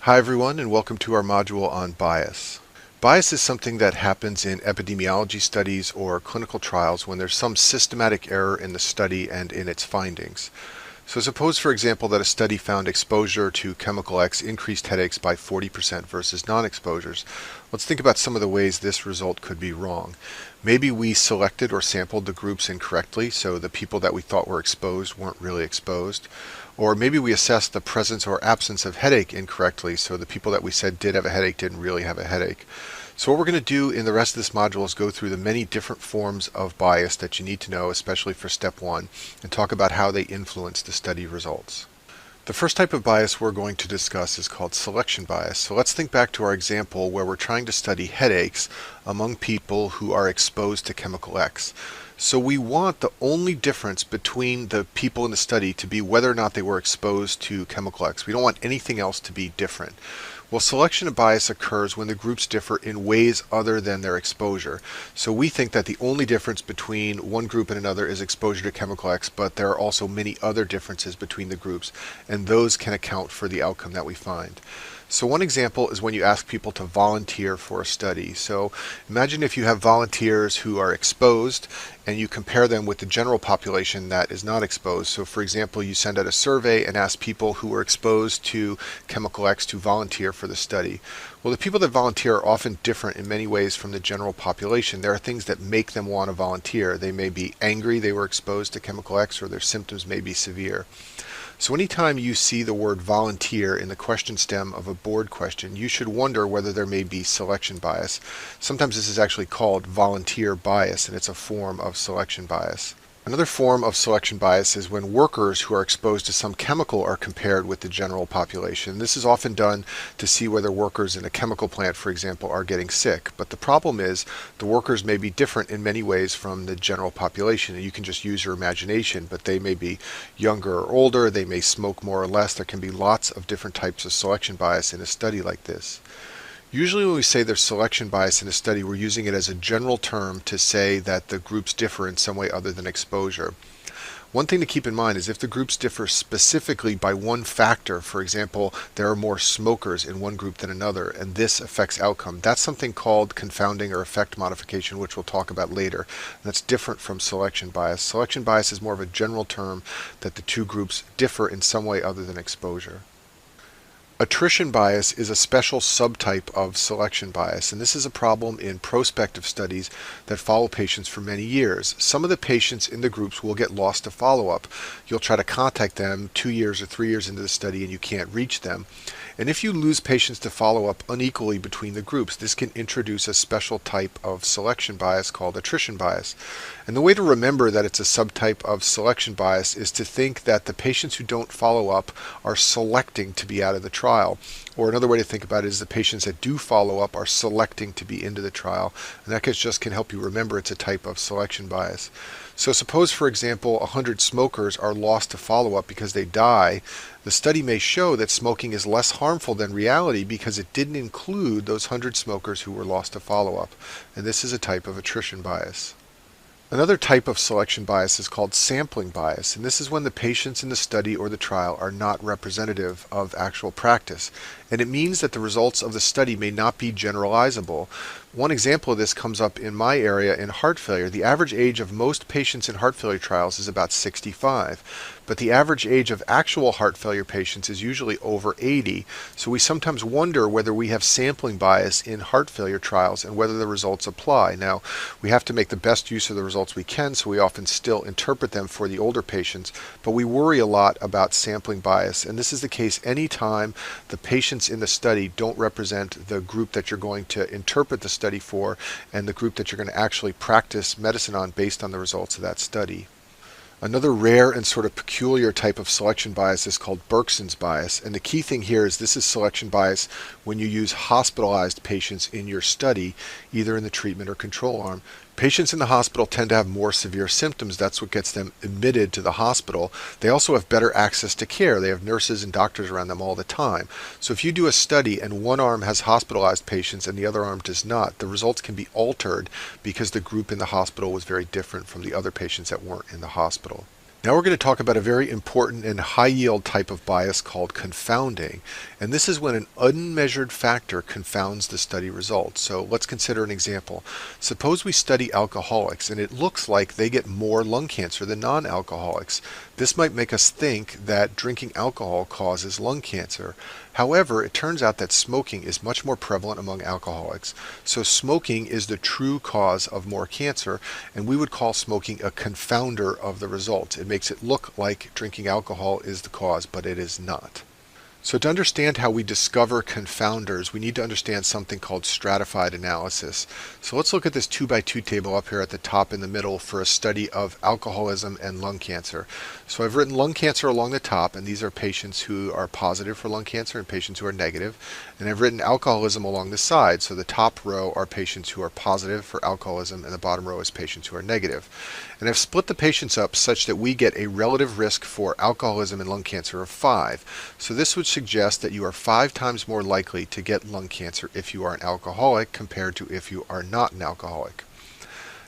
Hi everyone, and welcome to our module on bias. Bias is something that happens in epidemiology studies or clinical trials when there's some systematic error in the study and in its findings. So suppose, for example, that a study found exposure to chemical X increased headaches by 40% versus non-exposures. Let's think about some of the ways this result could be wrong. Maybe we selected or sampled the groups incorrectly, so the people that we thought were exposed weren't really exposed. Or maybe we assessed the presence or absence of headache incorrectly, so the people that we said did have a headache didn't really have a headache. So what we're going to do in the rest of this module is go through the many different forms of bias that you need to know, especially for step 1, and talk about how they influence the study results. The first type of bias we're going to discuss is called selection bias. So let's think back to our example where we're trying to study headaches among people who are exposed to chemical X. So we want the only difference between the people in the study to be whether or not they were exposed to chemical X. We don't want anything else to be different. Well, selection bias occurs when the groups differ in ways other than their exposure. So we think that the only difference between one group and another is exposure to chemical X, but there are also many other differences between the groups, and those can account for the outcome that we find. So one example is when you ask people to volunteer for a study. So imagine if you have volunteers who are exposed and you compare them with the general population that is not exposed. So for example, you send out a survey and ask people who are exposed to chemical X to volunteer for the study. Well, the people that volunteer are often different in many ways from the general population. There are things that make them want to volunteer. They may be angry they were exposed to chemical X, or their symptoms may be severe. So anytime you see the word volunteer in the question stem of a board question, you should wonder whether there may be selection bias. Sometimes this is actually called volunteer bias, and it's a form of selection bias. Another form of selection bias is when workers who are exposed to some chemical are compared with the general population. This is often done to see whether workers in a chemical plant, for example, are getting sick. But the problem is the workers may be different in many ways from the general population. And you can just use your imagination, but they may be younger or older, they may smoke more or less. There can be lots of different types of selection bias in a study like this. Usually when we say there's selection bias in a study, we're using it as a general term to say that the groups differ in some way other than exposure. One thing to keep in mind is if the groups differ specifically by one factor, for example, there are more smokers in one group than another, and this affects outcome, that's something called confounding or effect modification, which we'll talk about later. That's different from selection bias. Selection bias is more of a general term that the two groups differ in some way other than exposure. Attrition bias is a special subtype of selection bias, and this is a problem in prospective studies that follow patients for many years. Some of the patients in the groups will get lost to follow-up. You'll try to contact them 2 years or 3 years into the study and you can't reach them. And if you lose patients to follow-up unequally between the groups, this can introduce a special type of selection bias called attrition bias. And the way to remember that it's a subtype of selection bias is to think that the patients who don't follow up are selecting to be out of the trial. Or another way to think about it is the patients that do follow up are selecting to be into the trial. And that just can help you remember it's a type of selection bias. So suppose, for example, 100 smokers are lost to follow-up because they die. The study may show that smoking is less harmful than reality because it didn't include those 100 smokers who were lost to follow-up. And this is a type of attrition bias. Another type of selection bias is called sampling bias, and this is when the patients in the study or the trial are not representative of actual practice. And it means that the results of the study may not be generalizable. One example of this comes up in my area in heart failure. The average age of most patients in heart failure trials is about 65, but the average age of actual heart failure patients is usually over 80. So we sometimes wonder whether we have sampling bias in heart failure trials and whether the results apply. Now, we have to make the best use of the results we can, so we often still interpret them for the older patients, but we worry a lot about sampling bias. And this is the case anytime the patients in the study don't represent the group that you're going to interpret the study for and the group that you're going to actually practice medicine on based on the results of that study. Another rare and sort of peculiar type of selection bias is called Bergson's bias, and the key thing here is this is selection bias when you use hospitalized patients in your study, either in the treatment or control arm. Patients in the hospital tend to have more severe symptoms. That's what gets them admitted to the hospital. They also have better access to care. They have nurses and doctors around them all the time. So if you do a study and one arm has hospitalized patients and the other arm does not, the results can be altered because the group in the hospital was very different from the other patients that weren't in the hospital. Now we're going to talk about a very important and high yield type of bias called confounding. And this is when an unmeasured factor confounds the study results. So let's consider an example. Suppose we study alcoholics and it looks like they get more lung cancer than non-alcoholics. This might make us think that drinking alcohol causes lung cancer. However, it turns out that smoking is much more prevalent among alcoholics. So smoking is the true cause of more cancer, and we would call smoking a confounder of the results. It makes it look like drinking alcohol is the cause, but it is not. So to understand how we discover confounders, we need to understand something called stratified analysis. So let's look at this 2x2 table up here at the top in the middle for a study of alcoholism and lung cancer. So I've written lung cancer along the top, and these are patients who are positive for lung cancer and patients who are negative. And I've written alcoholism along the side. So the top row are patients who are positive for alcoholism, and the bottom row is patients who are negative. And I've split the patients up such that we get a relative risk for alcoholism and lung cancer of 5. So this would suggest that you are 5 times more likely to get lung cancer if you are an alcoholic compared to if you are not an alcoholic.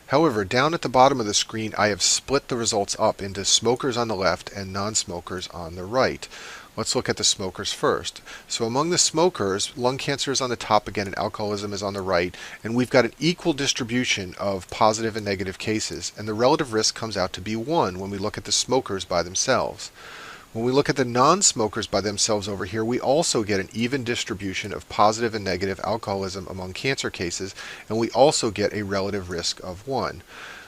However, down at the bottom of the screen, I have split the results up into smokers on the left and non-smokers on the right. Let's look at the smokers first. So among the smokers, lung cancer is on the top again and alcoholism is on the right, and we've got an equal distribution of positive and negative cases, and the relative risk comes out to be 1 when we look at the smokers by themselves. When we look at the non-smokers by themselves over here, we also get an even distribution of positive and negative alcoholism among cancer cases, and we also get a relative risk of 1.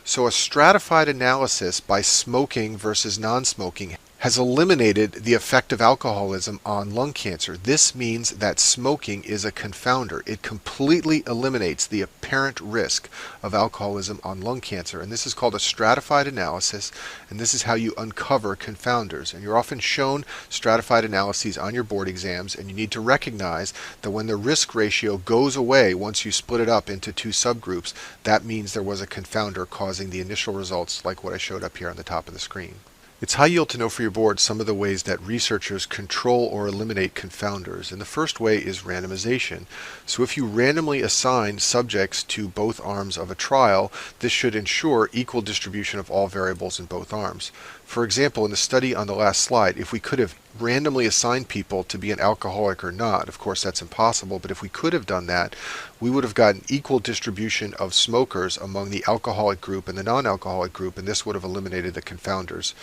So a stratified analysis by smoking versus non-smoking has eliminated the effect of alcoholism on lung cancer. This means that smoking is a confounder. It completely eliminates the apparent risk of alcoholism on lung cancer. And this is called a stratified analysis, and this is how you uncover confounders. And you're often shown stratified analyses on your board exams, and you need to recognize that when the risk ratio goes away once you split it up into 2 subgroups, that means there was a confounder causing the initial results like what I showed up here on the top of the screen. It's high yield to know for your board some of the ways that researchers control or eliminate confounders. And the first way is randomization. So if you randomly assign subjects to both arms of a trial, this should ensure equal distribution of all variables in both arms. For example, in the study on the last slide, if we could have randomly assigned people to be an alcoholic or not, of course that's impossible, but if we could have done that, we would have gotten equal distribution of smokers among the alcoholic group and the non-alcoholic group, and this would have eliminated the confounders.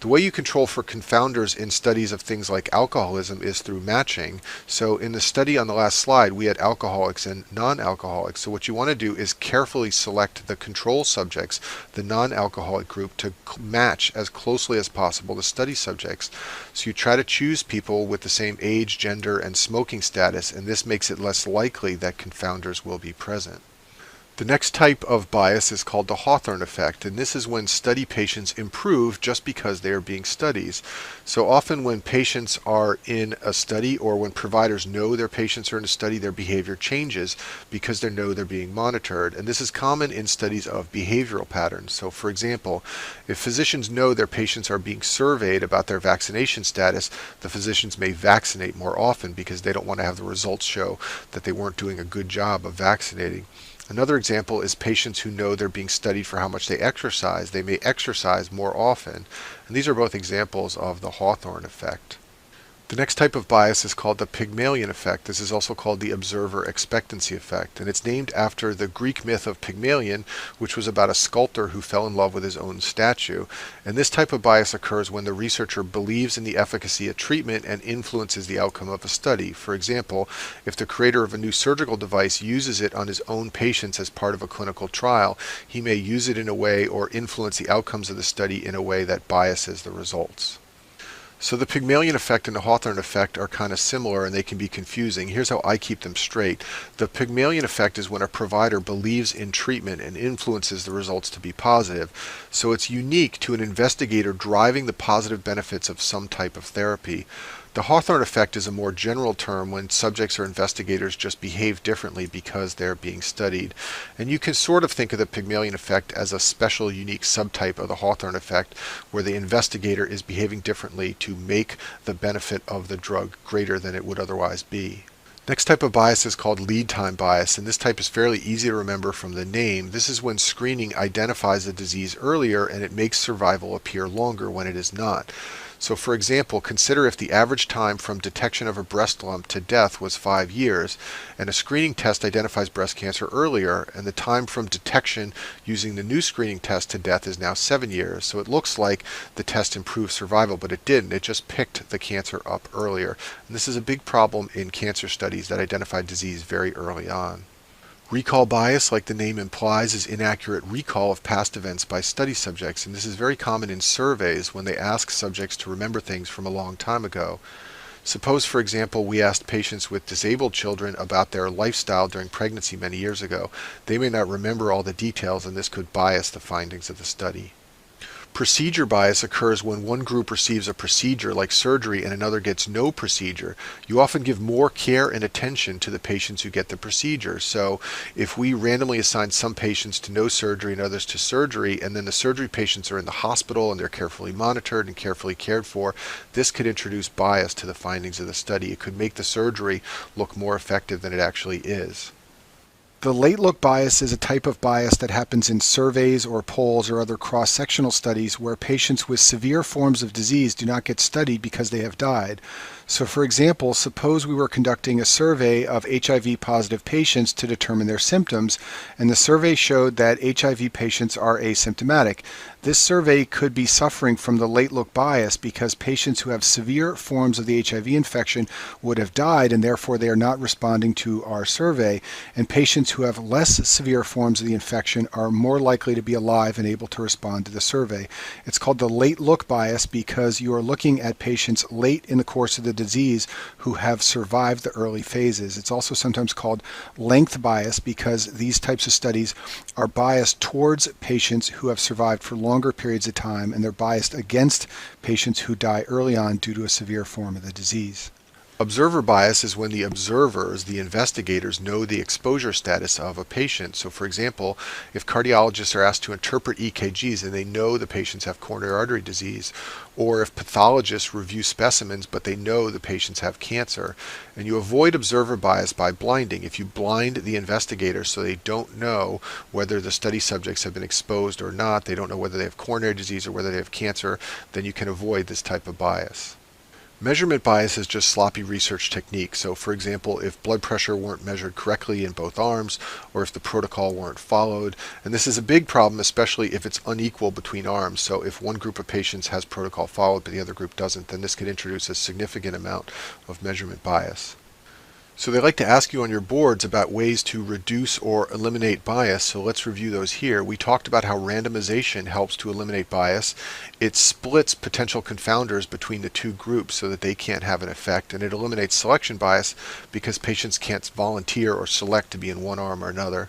The way you control for confounders in studies of things like alcoholism is through matching. So in the study on the last slide, we had alcoholics and non-alcoholics. So what you want to do is carefully select the control subjects, the non-alcoholic group, to match as closely as possible the study subjects. So you try to choose people with the same age, gender, and smoking status, and this makes it less likely that confounders will be present. The next type of bias is called the Hawthorne effect, and this is when study patients improve just because they are being studied. So often when patients are in a study or when providers know their patients are in a study, their behavior changes because they know they're being monitored. And this is common in studies of behavioral patterns. So for example, if physicians know their patients are being surveyed about their vaccination status, the physicians may vaccinate more often because they don't want to have the results show that they weren't doing a good job of vaccinating. Another example is patients who know they're being studied for how much they exercise. They may exercise more often. And these are both examples of the Hawthorne effect. The next type of bias is called the Pygmalion effect. This is also called the observer expectancy effect, and it's named after the Greek myth of Pygmalion, which was about a sculptor who fell in love with his own statue. And this type of bias occurs when the researcher believes in the efficacy of treatment and influences the outcome of a study. For example, if the creator of a new surgical device uses it on his own patients as part of a clinical trial, he may use it in a way or influence the outcomes of the study in a way that biases the results. So the Pygmalion effect and the Hawthorne effect are kind of similar and they can be confusing. Here's how I keep them straight. The Pygmalion effect is when a provider believes in treatment and influences the results to be positive. So it's unique to an investigator driving the positive benefits of some type of therapy. The Hawthorne effect is a more general term when subjects or investigators just behave differently because they're being studied. And you can sort of think of the Pygmalion effect as a special, unique subtype of the Hawthorne effect, where the investigator is behaving differently to make the benefit of the drug greater than it would otherwise be. Next type of bias is called lead time bias, and this type is fairly easy to remember from the name. This is when screening identifies the disease earlier and it makes survival appear longer when it is not. So for example, consider if the average time from detection of a breast lump to death was 5 years, and a screening test identifies breast cancer earlier, and the time from detection using the new screening test to death is now 7 years. So it looks like the test improved survival, but it didn't. It just picked the cancer up earlier. And this is a big problem in cancer studies that identify disease very early on. Recall bias, like the name implies, is inaccurate recall of past events by study subjects, and this is very common in surveys when they ask subjects to remember things from a long time ago. Suppose, for example, we asked patients with disabled children about their lifestyle during pregnancy many years ago. They may not remember all the details, and this could bias the findings of the study. Procedure bias occurs when one group receives a procedure like surgery and another gets no procedure. You often give more care and attention to the patients who get the procedure. So if we randomly assign some patients to no surgery and others to surgery, and then the surgery patients are in the hospital and they're carefully monitored and carefully cared for, this could introduce bias to the findings of the study. It could make the surgery look more effective than it actually is. The late look bias is a type of bias that happens in surveys or polls or other cross-sectional studies where patients with severe forms of disease do not get studied because they have died. So for example, suppose we were conducting a survey of HIV positive patients to determine their symptoms, and the survey showed that HIV patients are asymptomatic. This survey could be suffering from the late look bias because patients who have severe forms of the HIV infection would have died, and therefore they are not responding to our survey, and patients who have less severe forms of the infection are more likely to be alive and able to respond to the survey. It's called the late look bias because you are looking at patients late in the course of the disease who have survived the early phases. It's also sometimes called length bias because these types of studies are biased towards patients who have survived for longer periods of time, and they're biased against patients who die early on due to a severe form of the disease. Observer bias is when the observers, the investigators, know the exposure status of a patient. So for example, if cardiologists are asked to interpret EKGs and they know the patients have coronary artery disease, or if pathologists review specimens but they know the patients have cancer, and you avoid observer bias by blinding. If you blind the investigators so they don't know whether the study subjects have been exposed or not, they don't know whether they have coronary disease or whether they have cancer, then you can avoid this type of bias. Measurement bias is just sloppy research technique. So for example, if blood pressure weren't measured correctly in both arms, or if the protocol weren't followed, and this is a big problem, especially if it's unequal between arms. So if one group of patients has protocol followed but the other group doesn't, then this could introduce a significant amount of measurement bias. So they like to ask you on your boards about ways to reduce or eliminate bias, so let's review those here. We talked about how randomization helps to eliminate bias. It splits potential confounders between the two groups so that they can't have an effect, and it eliminates selection bias because patients can't volunteer or select to be in one arm or another.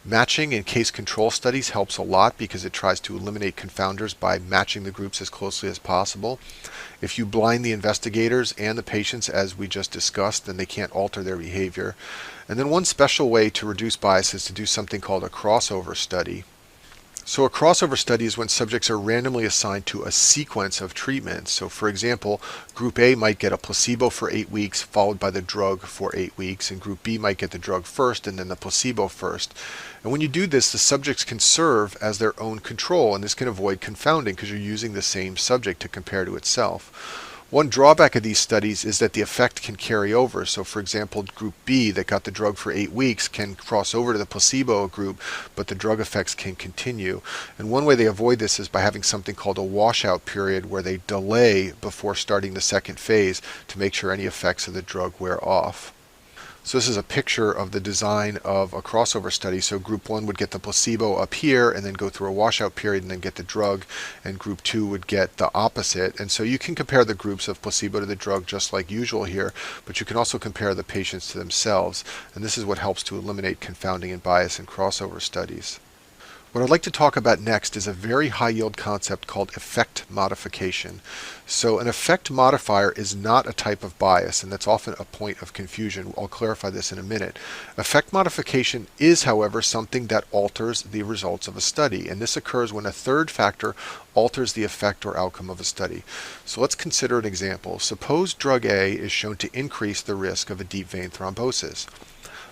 Matching in case control studies helps a lot because it tries to eliminate confounders by matching the groups as closely as possible. If you blind the investigators and the patients, as we just discussed, then they can't alter their behavior. And then one special way to reduce bias is to do something called a crossover study. So a crossover study is when subjects are randomly assigned to a sequence of treatments. So for example, Group A might get a placebo for 8 weeks followed by the drug for 8 weeks, and Group B might get the drug first and then the placebo first. And when you do this, the subjects can serve as their own control, and this can avoid confounding because you're using the same subject to compare to itself. One drawback of these studies is that the effect can carry over. So for example, Group B that got the drug for 8 weeks can cross over to the placebo group, but the drug effects can continue. And one way they avoid this is by having something called a washout period where they delay before starting the second phase to make sure any effects of the drug wear off. So this is a picture of the design of a crossover study. So Group 1 would get the placebo up here and then go through a washout period and then get the drug, and Group 2 would get the opposite. And so you can compare the groups of placebo to the drug just like usual here, but you can also compare the patients to themselves. And this is what helps to eliminate confounding and bias in crossover studies. What I'd like to talk about next is a very high yield concept called effect modification. So an effect modifier is not a type of bias, and that's often a point of confusion. I'll clarify this in a minute. Effect modification is, however, something that alters the results of a study, and this occurs when a third factor alters the effect or outcome of a study. So let's consider an example. Suppose drug A is shown to increase the risk of a deep vein thrombosis.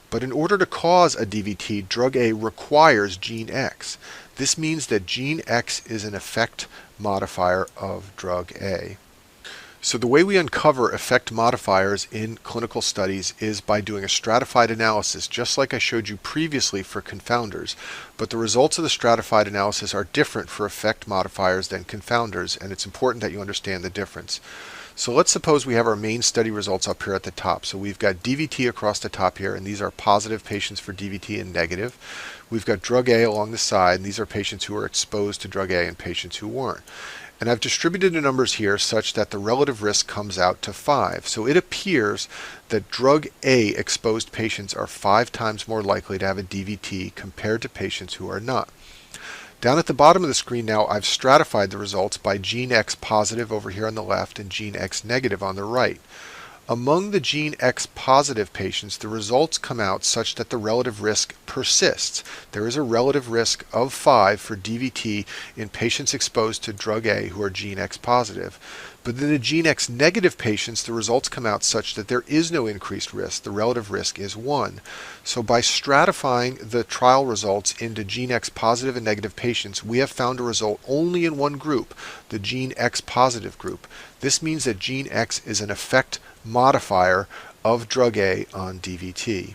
But in order to cause a DVT, drug A requires gene X. This means that gene X is an effect modifier of drug A. So the way we uncover effect modifiers in clinical studies is by doing a stratified analysis, just like I showed you previously for confounders. But the results of the stratified analysis are different for effect modifiers than confounders, and it's important that you understand the difference. So let's suppose we have our main study results up here at the top. So we've got DVT across the top here, and these are positive patients for DVT and negative. We've got drug A along the side, and these are patients who were exposed to drug A and patients who weren't. And I've distributed the numbers here such that the relative risk comes out to 5. So it appears that drug A exposed patients are 5 times more likely to have a DVT compared to patients who are not. Down at the bottom of the screen now, I've stratified the results by gene X positive over here on the left and gene X negative on the right. Among the gene X positive patients, the results come out such that the relative risk persists. There is a relative risk of 5 for DVT in patients exposed to drug A who are gene X positive. But in the gene X negative patients, the results come out such that there is no increased risk. The relative risk is 1. So by stratifying the trial results into gene X positive and negative patients, we have found a result only in one group, the gene X positive group. This means that gene X is an effect modifier of drug A on DVT.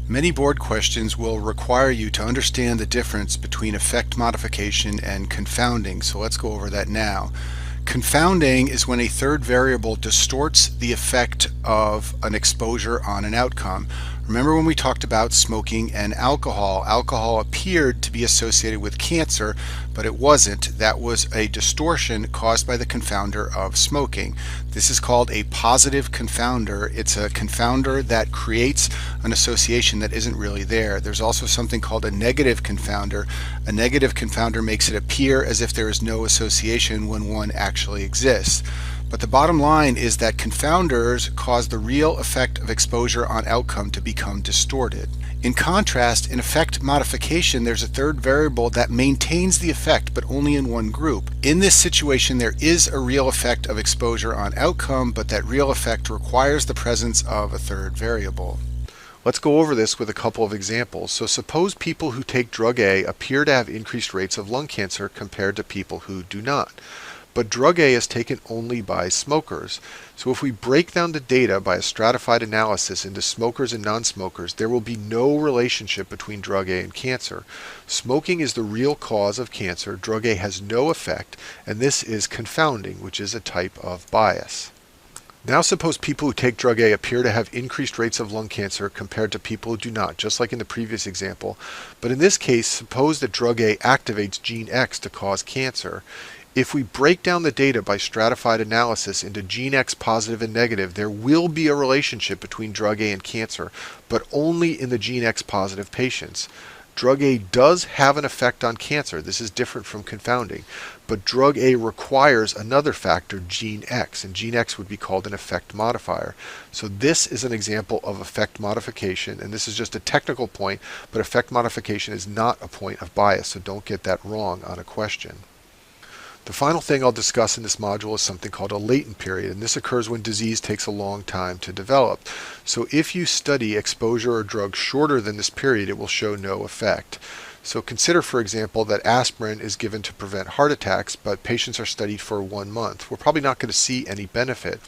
Many board questions will require you to understand the difference between effect modification and confounding, so let's go over that now. Confounding is when a third variable distorts the effect of an exposure on an outcome. Remember when we talked about smoking and alcohol? Alcohol appeared to be associated with cancer, but it wasn't. That was a distortion caused by the confounder of smoking. This is called a positive confounder. It's a confounder that creates an association that isn't really there. There's also something called a negative confounder. A negative confounder makes it appear as if there is no association when one actually exists. But the bottom line is that confounders cause the real effect of exposure on outcome to become distorted. In contrast, in effect modification, there's a third variable that maintains the effect, but only in one group. In this situation, there is a real effect of exposure on outcome, but that real effect requires the presence of a third variable. Let's go over this with a couple of examples. So suppose people who take drug A appear to have increased rates of lung cancer compared to people who do not. But drug A is taken only by smokers. So if we break down the data by a stratified analysis into smokers and non-smokers, there will be no relationship between drug A and cancer. Smoking is the real cause of cancer. Drug A has no effect, and this is confounding, which is a type of bias. Now suppose people who take drug A appear to have increased rates of lung cancer compared to people who do not, just like in the previous example. But in this case, suppose that drug A activates gene X to cause cancer. If we break down the data by stratified analysis into gene X positive and negative, there will be a relationship between drug A and cancer, but only in the gene X positive patients. Drug A does have an effect on cancer. This is different from confounding. But drug A requires another factor, gene X, and gene X would be called an effect modifier. So this is an example of effect modification, and this is just a technical point, but effect modification is not a point of bias, so don't get that wrong on a question. The final thing I'll discuss in this module is something called a latent period, and this occurs when disease takes a long time to develop. So if you study exposure or drugs shorter than this period, it will show no effect. So consider, for example, that aspirin is given to prevent heart attacks, but patients are studied for 1 month. We're probably not going to see any benefit.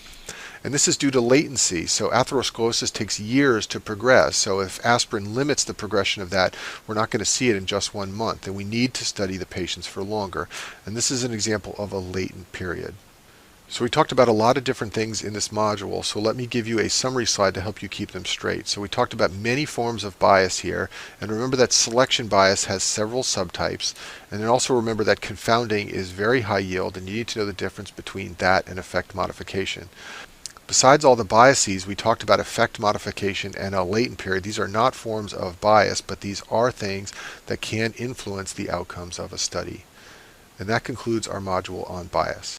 And this is due to latency. So atherosclerosis takes years to progress. So if aspirin limits the progression of that, we're not going to see it in just 1 month. And we need to study the patients for longer. And this is an example of a latent period. So we talked about a lot of different things in this module. So let me give you a summary slide to help you keep them straight. So we talked about many forms of bias here. And remember that selection bias has several subtypes. And then also remember that confounding is very high yield, and you need to know the difference between that and effect modification. Besides all the biases, we talked about effect modification and a latent period. These are not forms of bias, but these are things that can influence the outcomes of a study. And that concludes our module on bias.